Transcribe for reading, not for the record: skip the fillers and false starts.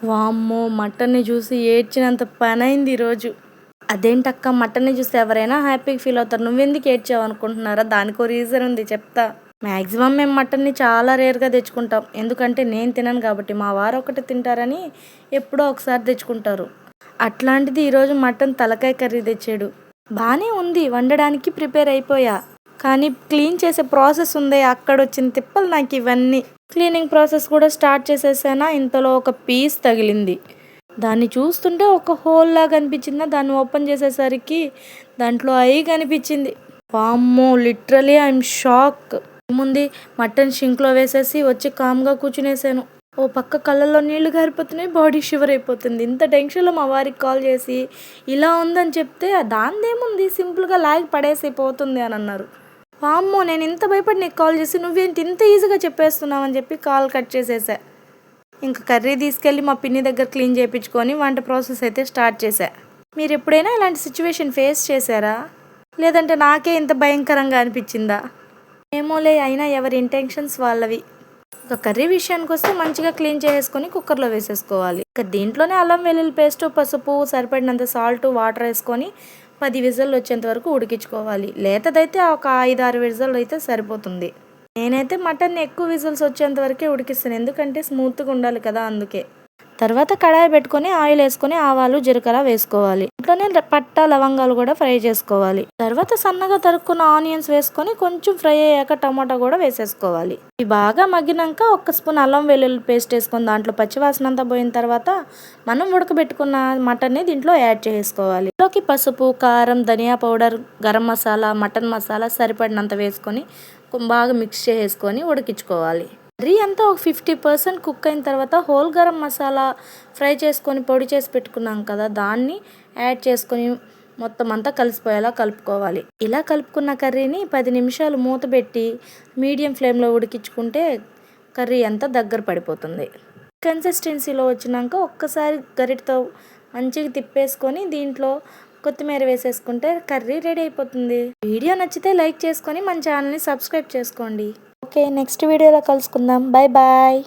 వామ్మో! మటన్‌ని చూసి ఏడ్చినంత పనైంది ఈరోజు. అదేంటక్క మటన్‌ని చూస్తే ఎవరైనా హ్యాపీగా ఫీల్ అవుతారు. నువ్వెందుకు ఏడ్చావు అనుకుంటున్నారా? దానికో రీజన్ ఉంది చెప్తా. మాక్సిమం మేము మటన్‌ని చాలా రేర్‌గా తెచ్చుకుంటాం. ఎందుకంటే నేను తినను కాబట్టి. మా వారు ఒకటే తింటారని ఎప్పుడో ఒకసారి తెచ్చుకుంటారు. అట్లాంటిది ఈరోజు మటన్ తలకాయ కర్రీ తెచ్చాడు. బానే ఉంది. వండడానికి ప్రిపేర్ అయిపోయా. కానీ క్లీన్ చేసే ప్రాసెస్ ఉందే అక్కడొచ్చిన తిప్పలు నాకివన్నీ. క్లీనింగ్ ప్రాసెస్ కూడా స్టార్ట్ చేసేసానా, ఇంతలో ఒక పీస్ తగిలింది. దాన్ని చూస్తుంటే ఒక హోల్ లాగా అనిపించిందా, దాన్ని ఓపెన్ చేసేసరికి దాంట్లో ఐ కనిపించింది. వామ్మో! Literally I'm shock. ఏముంది, మటన్ షింక్లో వేసేసి వచ్చి కామ్గా కూర్చునేసాను. ఓ పక్క కళ్ళల్లో నీళ్లు గారిపోతున్నాయి, బాడీ షివర్ అయిపోతుంది. ఇంత టెన్షన్లో మా వారికి కాల్ చేసి ఇలా ఉందని చెప్తే దాందేముంది సింపుల్గా లాగి పడేసి పోతుంది అని అన్నారు. వామ్మో! నేను ఇంత భయపడి నీకు కాల్ చేసి నువ్వేంటి ఇంత ఈజీగా చెప్పేస్తున్నావు అని చెప్పి కాల్ కట్ చేసేసా. ఇంక కర్రీ తీసుకెళ్ళి మా పిన్ని దగ్గర క్లీన్ చేయించుకొని వంట ప్రాసెస్ అయితే స్టార్ట్ చేశా. మీరు ఎప్పుడైనా ఇలాంటి సిచ్యువేషన్ ఫేస్ చేశారా? లేదంటే నాకే ఇంత భయంకరంగా అనిపించిందా? ఏమోలే, అయినా ఎవరి ఇంటెన్షన్స్ వాళ్ళవి. ఇక కర్రీ విషయానికి వస్తే మంచిగా క్లీన్ చేసుకొని కుక్కర్లో వేసేసుకోవాలి. ఇక దీంట్లోనే అల్లం వెల్లుల్లి పేస్టు, పసుపు, సరిపడినంత సాల్ట్, వాటర్ వేసుకొని 10 విజిల్లు వచ్చేంత వరకు ఉడికించుకోవాలి. లేతదైతే ఒక 5-6 విజిల్లు అయితే సరిపోతుంది. నేనైతే మటన్ని ఎక్కువ విజిల్స్ వచ్చేంత వరకే ఉడికిస్తాను, ఎందుకంటే స్మూత్గా ఉండాలి కదా, అందుకే. తర్వాత కడాయి పెట్టుకొని ఆయిల్ వేసుకొని ఆవాలు, జీలకర్ర వేసుకోవాలి. ఇంట్లోనే పట్ట, లవంగాలు కూడా ఫ్రై చేసుకోవాలి. తర్వాత సన్నగా తరుక్కున్న ఆనియన్స్ వేసుకొని కొంచెం ఫ్రై అయ్యాక టమాటా కూడా వేసేసుకోవాలి. ఇవి బాగా మగ్గినాక 1 స్పూన్ అల్లం వెల్లుల్లి పేస్ట్ వేసుకొని దాంట్లో పచ్చివాసన అంతా పోయిన తర్వాత మనం ఉడకబెట్టుకున్న మటన్ని దీంట్లో యాడ్ చేసుకోవాలి. ఇంట్లోకి పసుపు, కారం, ధనియా పౌడర్, గరం మసాలా, మటన్ మసాలా సరిపడినంత వేసుకొని బాగా మిక్స్ చేసుకొని ఉడికించుకోవాలి. కర్రీ అంతా ఒక 50% కుక్ అయిన తర్వాత హోల్ గరం మసాలా ఫ్రై చేసుకొని పొడి చేసి పెట్టుకున్నాం కదా, దాన్ని యాడ్ చేసుకొని మొత్తం అంతా కలిసిపోయేలా కలుపుకోవాలి. ఇలా కలుపుకున్న కర్రీని 10 నిమిషాలు మూత పెట్టి మీడియం ఫ్లేమ్లో ఉడికించుకుంటే కర్రీ అంతా దగ్గర పడిపోతుంది. కన్సిస్టెన్సీలో వచ్చినాక ఒక్కసారి గరిటతో మంచిగా తిప్పేసుకొని దీంట్లో కొత్తిమీర వేసేసుకుంటే కర్రీ రెడీ అయిపోతుంది. వీడియో నచ్చితే లైక్ చేసుకొని మన ఛానల్ని సబ్స్క్రైబ్ చేసుకోండి. ఓకే, నెక్స్ట్ వీడియోలో కలుసుకుందాం. Bye bye.